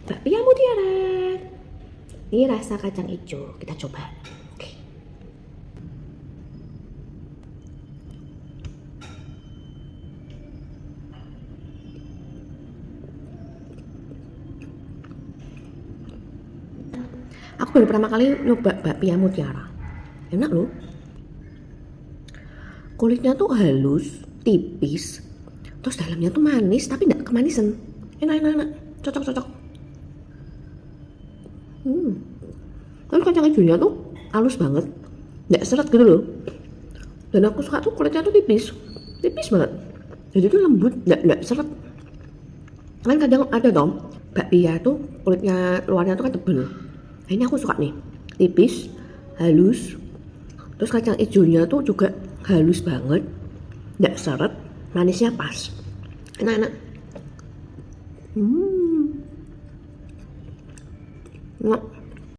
bakpia mutiara. Ini rasa kacang hijau, kita coba. Oke. Aku baru pertama kali nyoba bakpia mutiara. Enak loh. Kulitnya tuh halus, tipis. Terus dalamnya tuh manis tapi nggak kemanisan. Enak. Cocok. Terus kacang hijaunya tuh halus banget, nggak seret gitu loh. Dan aku suka tuh kulitnya tuh tipis banget. Jadi tuh lembut, nggak seret. Kan kadang ada dong bakpia tuh kulitnya luarnya tuh kan tebel. Nah, ini aku suka nih, tipis, halus. Terus kacang hijaunya tuh juga halus banget, nggak seret, manisnya pas. Enak. Enak.